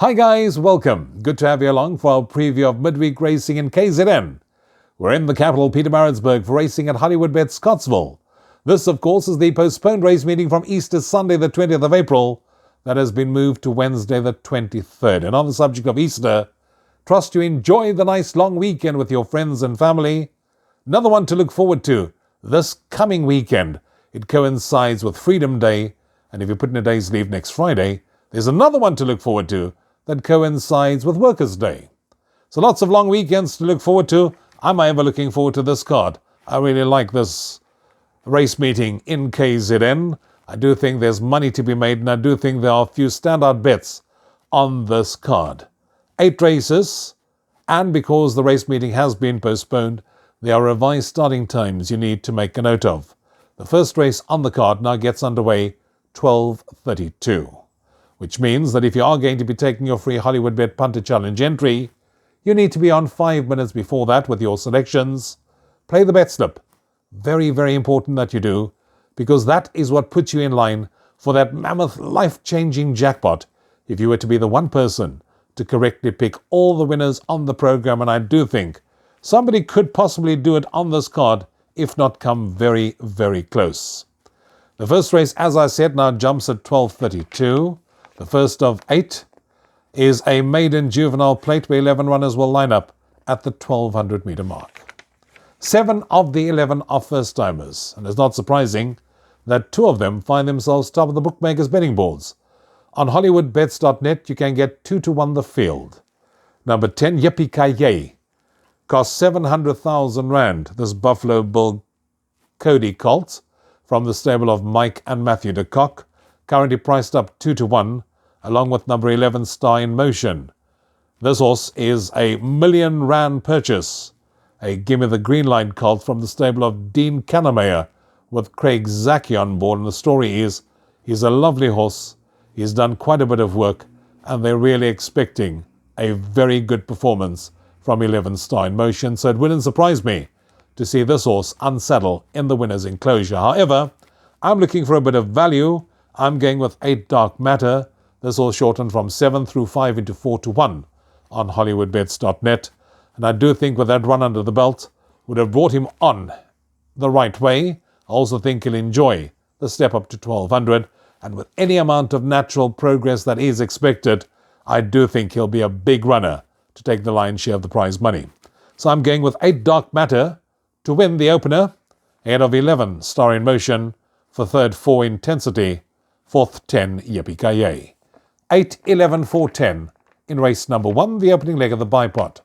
Hi guys, welcome. Good to have you along for our preview of midweek racing in KZN. We're in the capital, Pietermaritzburg, for racing at Hollywoodbets Scottsville. This, of course, is the postponed race meeting from Easter Sunday, the 20th of April, that has been moved to Wednesday, the 23rd. And on the subject of Easter, trust you enjoy the nice long weekend with your friends and family. Another one to look forward to this coming weekend. It coincides with Freedom Day, and if you put in a day's leave next Friday, there's another one to look forward to that coincides with Workers' Day. So lots of long weekends to look forward to. I'm ever looking forward to this card. I really like this race meeting in KZN. I do think there's money to be made, and I do think there are a few standout bets on this card. 8 races, and because the race meeting has been postponed, there are revised starting times you need to make a note of. The first race on the card now gets underway 12:32. Which means that if you are going to be taking your free Hollywoodbet Punter Challenge entry, you need to be on 5 minutes before that with your selections. Play the bet slip. Very, very important that you do, because that is what puts you in line for that mammoth life-changing jackpot if you were to be the one person to correctly pick all the winners on the program. And I do think somebody could possibly do it on this card, if not come very, very close. The first race, as I said, now jumps at 12:32. The first of 8 is a maiden juvenile plate where 11 runners will line up at the 1200 meter mark. 7 of the 11 are first-timers, and it's not surprising that 2 of them find themselves top of the bookmakers' betting boards. On Hollywoodbets.net, you can get 2-1 the field. Number 10, Yippee Kaye, cost 700,000 Rand. This Buffalo Bull Cody colt from the stable of Mike and Matthew de Kock, currently priced up 2-1, along with number 11, Star in Motion. This horse is a R1 million purchase, a gimme the green line colt from the stable of Dean Kannemeyer, with Craig Zaki on board. And the story is, he's a lovely horse, he's done quite a bit of work, and they're really expecting a very good performance from 11 Star in Motion, so it wouldn't surprise me to see this horse unsaddle in the winner's enclosure. However, I'm looking for a bit of value. I'm going with 8 Dark Matter. This all shortened from 7 through 5 into 4-1 on Hollywoodbets.net. And I do think with that run under the belt would have brought him on the right way. I also think he'll enjoy the step up to 1200. And with any amount of natural progress that is expected, I do think he'll be a big runner to take the lion's share of the prize money. So I'm going with 8 Dark Matter to win the opener, ahead of 11 Star in Motion for third 4 Intensity, fourth 10 Yippee Kaye. 8, 11, 4, 10 in race number 1, the opening leg of the bipod.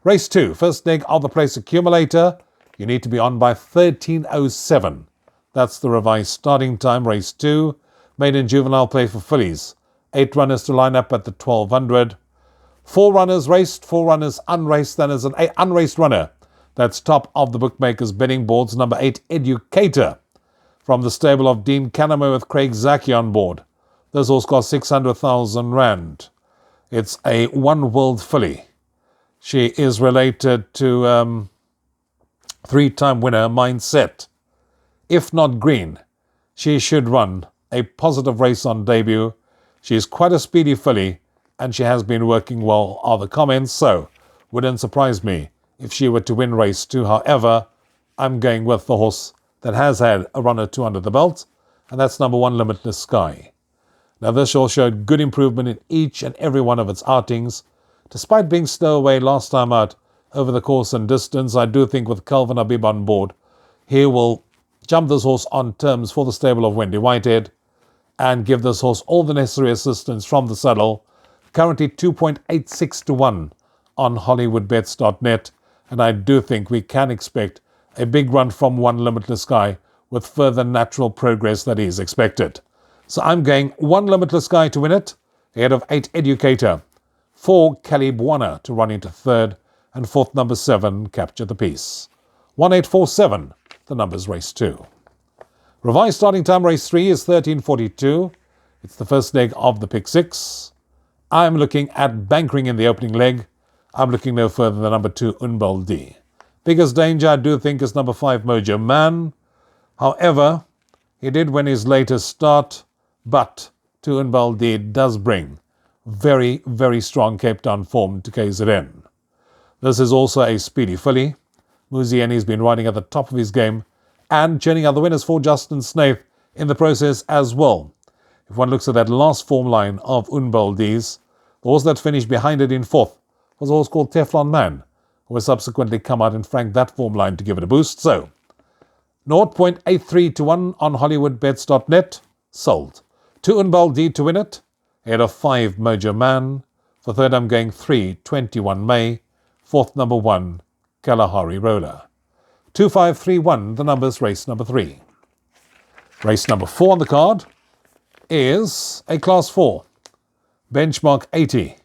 Race 2, first leg of the place accumulator. You need to be on by 13:07. That's the revised starting time. Race 2, maiden juvenile play for fillies. 8 runners to line up at the 1200. 4 runners raced, 4 runners unraced. Then is an unraced runner that's top of the bookmakers' betting boards. Number 8, Educator, from the stable of Dean Kannemeyer with Craig Zaki on board. This horse cost 600,000 Rand. It's a One World filly. She is related to 3-time winner Mindset. If not green, she should run a positive race on debut. She is quite a speedy filly, and she has been working well, are the comments, so wouldn't surprise me if she were to win race 2. However, I'm going with the horse that has had a run or 2 under the belt, and that's number 1, Limitless Sky. Now this horse showed good improvement in each and every one of its outings. Despite being stowaway last time out over the course and distance, I do think with Calvin Habib on board, he will jump this horse on terms for the stable of Wendy Whitehead and give this horse all the necessary assistance from the saddle. Currently 2.86-1 on Hollywoodbets.net, and I do think we can expect a big run from 1 Limitless Sky with further natural progress that is expected. So I'm going 1 Limitless Sky to win it, ahead of 8 Educator, 4 Calibwana to run into third, and fourth number 7 Capture the Peace. 1847, the numbers race 2. Revised starting time race 3 is 13:42. It's the first leg of the pick 6. I'm looking at bankering in the opening leg. I'm looking no further than number 2 Unbal D. Biggest danger I do think is number 5 Mojo Man. However, he did win his latest start, but Tuanbaldi does bring very, very strong Cape Town form to KZN. This is also a speedy filly. Muzieni's been riding at the top of his game and churning out the winners for Justin Snaith in the process as well. If one looks at that last form line of Unbaldi's, the horse that finished behind it in fourth was a horse called Teflon Man, who has subsequently come out and franked that form line to give it a boost. So, 0.83 to 1 on Hollywoodbets.net, sold. 2 Unbaldi to win it, ahead of 5 Mojo Man. For third, I'm going 3, 21 May. Fourth, number 1, Kalahari Roller. 2531, the numbers race number 3. Race number 4 on the card is a Class 4, benchmark 80.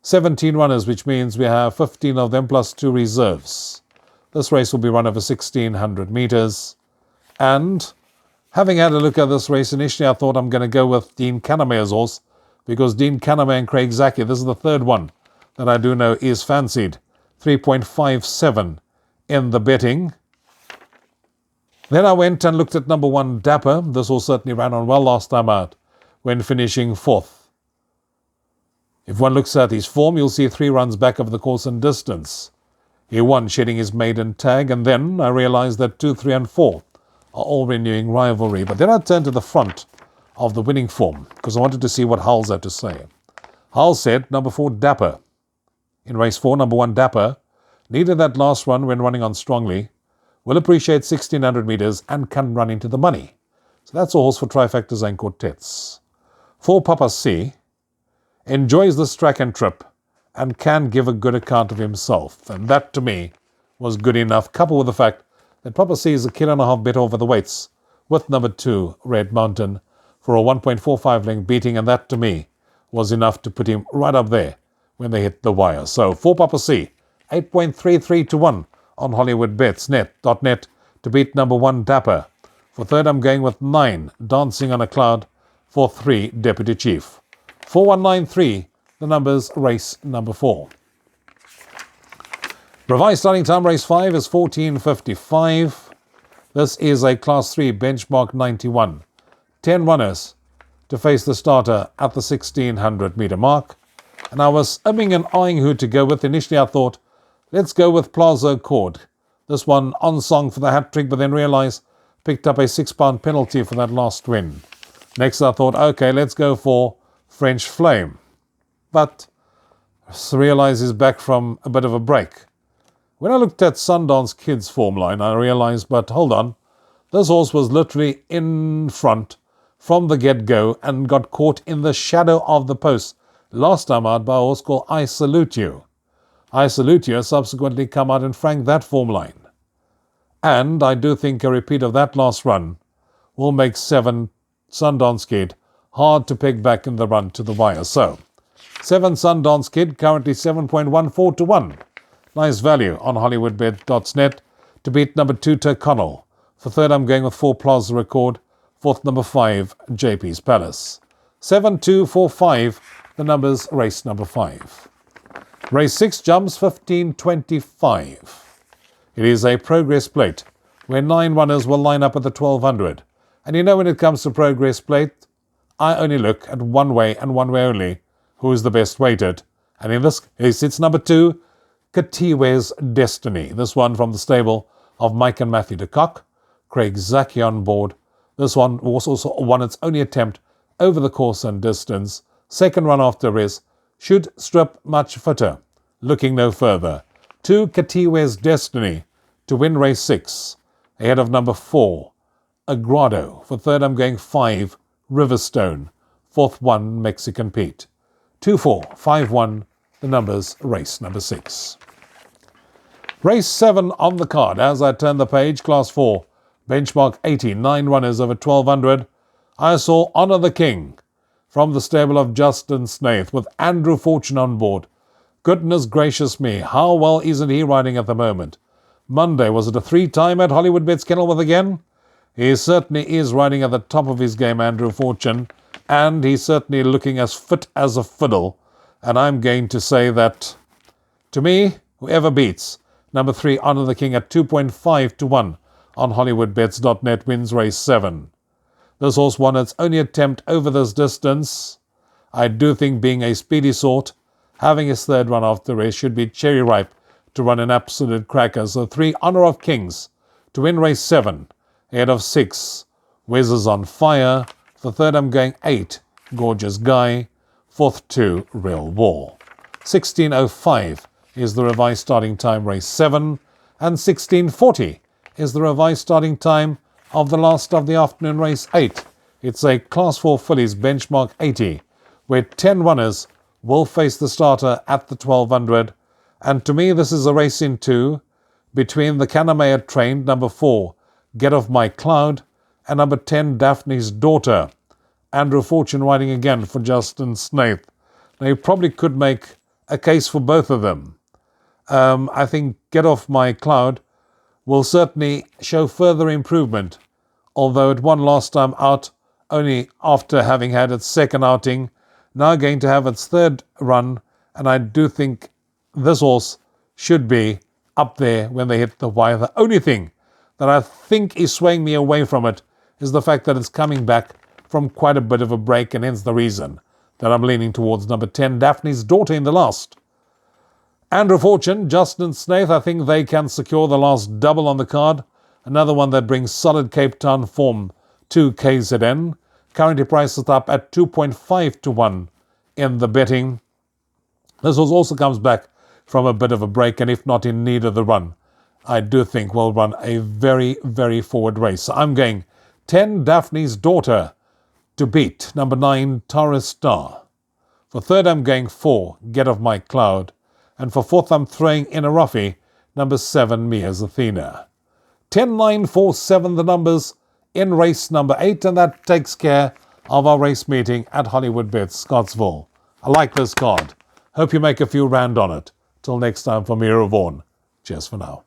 17 runners, which means we have 15 of them plus 2 reserves. This race will be run over 1,600 meters. And having had a look at this race, initially I thought I'm going to go with Dean Canamere's horse, because Dean Caname and Craig Zaki, this is the third one that I do know is fancied. 3.57 in the betting. Then I went and looked at number 1, Dapper. This horse certainly ran on well last time out when finishing fourth. If one looks at his form, you'll see 3 runs back of the course and distance. He won shedding his maiden tag, and then I realized that 2, 3 and 4 are all renewing rivalry. But then I turned to the front of the winning form because I wanted to see what Hull's had to say. Hull said number 4, Dapper. In race 4, number 1, Dapper needed that last run when running on strongly, will appreciate 1,600 meters and can run into the money. So that's a horse for trifectas and quartets. 4, Papa C enjoys this track and trip and can give a good account of himself. And that, to me, was good enough, coupled with the fact that Papa C is a 1.5 kilo bit over the weights with number 2, Red Mountain, for a 1.45 length beating, and that, to me, was enough to put him right up there when they hit the wire. So, 4 Papa C, 8.33 to 1 on Hollywoodbets.net to beat number 1, Dapper. For third, I'm going with 9, Dancing on a Cloud. For 3, Deputy Chief. 4193, the numbers race number 4. Revised starting time race 5 is 14:55. This is a Class 3 benchmark 91. 10 runners to face the starter at the 1,600 meter mark. And I was umming and eyeing who to go with. Initially I thought, let's go with Plazo Cord. This one on song for the hat-trick, but then realized picked up a £6 penalty for that last win. Next I thought, okay, let's go for French Flame. But I realized he's back from a bit of a break. When I looked at Sundance Kid's form line, I realized, but hold on, this horse was literally in front from the get-go and got caught in the shadow of the post last time out by a horse called I Salute You. I Salute You has subsequently come out and franked that form line. And I do think a repeat of that last run will make 7 Sundance Kid hard to peg back in the run to the wire. So, 7 Sundance Kid, currently 7.14 to 1. Nice value on Hollywoodbet.net to beat number 2, Tyrconnell. For third, I'm going with 4 Plaza Record. Fourth, number 5, JP's Palace. 7-2-4-5, the numbers race number 5. Race 6 jumps 15:25. It is a progress plate where 9 runners will line up at the 1200. And you know, when it comes to progress plate, I only look at one way and one way only, who is the best weighted. And in this case, it's number 2, Katiwe's Destiny. This one from the stable of Mike and Matthew de Kock. Craig Zaki on board. This one was also won its only attempt over the course and distance. Second run after race. Should strip much fitter. Looking no further. 2, Katiwe's Destiny to win race 6. Ahead of number 4, Agrado. For third, I'm going 5, Riverstone. Fourth, 1, Mexican Pete. 2-4-5-1, the numbers race number 6. Race 7 on the card. As I turn the page, Class 4, benchmark 80, 9 runners over 1200. I saw Honor the King from the stable of Justin Snaith with Andrew Fortune on board. Goodness gracious me, how well isn't he riding at the moment? Monday, was it a 3-time at Hollywoodbets Kenilworth again? He certainly is riding at the top of his game, Andrew Fortune, and he's certainly looking as fit as a fiddle. And I'm going to say that, to me, whoever beats number 3, Honor the King, at 2.5 to 1 on Hollywoodbets.net wins race 7. This horse won its only attempt over this distance. I do think, being a speedy sort, having his third run off the race, should be cherry ripe to run an absolute cracker. So 3, Honor of Kings, to win race 7, ahead of 6, Wes is on Fire. For third, I'm going 8, Gorgeous Guy. Fourth, 2, Real War. 16:05 is the revised starting time, race 7, and 16:40 is the revised starting time of the last of the afternoon, race 8. It's a Class 4 fillies benchmark 80, where 10 runners will face the starter at the 1200. And to me, this is a race in 2 between the Kanamea trained number 4, Get Off My Cloud, and number 10, Daphne's Daughter. Andrew Fortune riding again for Justin Snaith. Now, you probably could make a case for both of them. I think Get Off My Cloud will certainly show further improvement, although it won last time out only after having had its second outing, now going to have its third run, and I do think this horse should be up there when they hit the wire. The only thing that I think is swaying me away from it is the fact that it's coming back from quite a bit of a break, and hence the reason that I'm leaning towards number 10, Daphne's Daughter, in the last. Andrew Fortune, Justin Snaith, I think they can secure the last double on the card. Another one that brings solid Cape Town form to KZN. Currently priced up at 2.5 to 1 in the betting. This horse also comes back from a bit of a break, and if not in need of the run, I do think will run a very, very forward race. So I'm going 10, Daphne's Daughter, to beat number 9, Taurus Star. For third, I'm going 4, Get Off My Cloud. And for fourth, I'm throwing in a roughie, number 7, Mia's Athena. 10, 9, 4, 7, the numbers in race number 8, and that takes care of our race meeting at Hollywoodbets Scottsville. I like this card. Hope you make a few rand on it. Till next time, from Mira Vaughan. Cheers for now.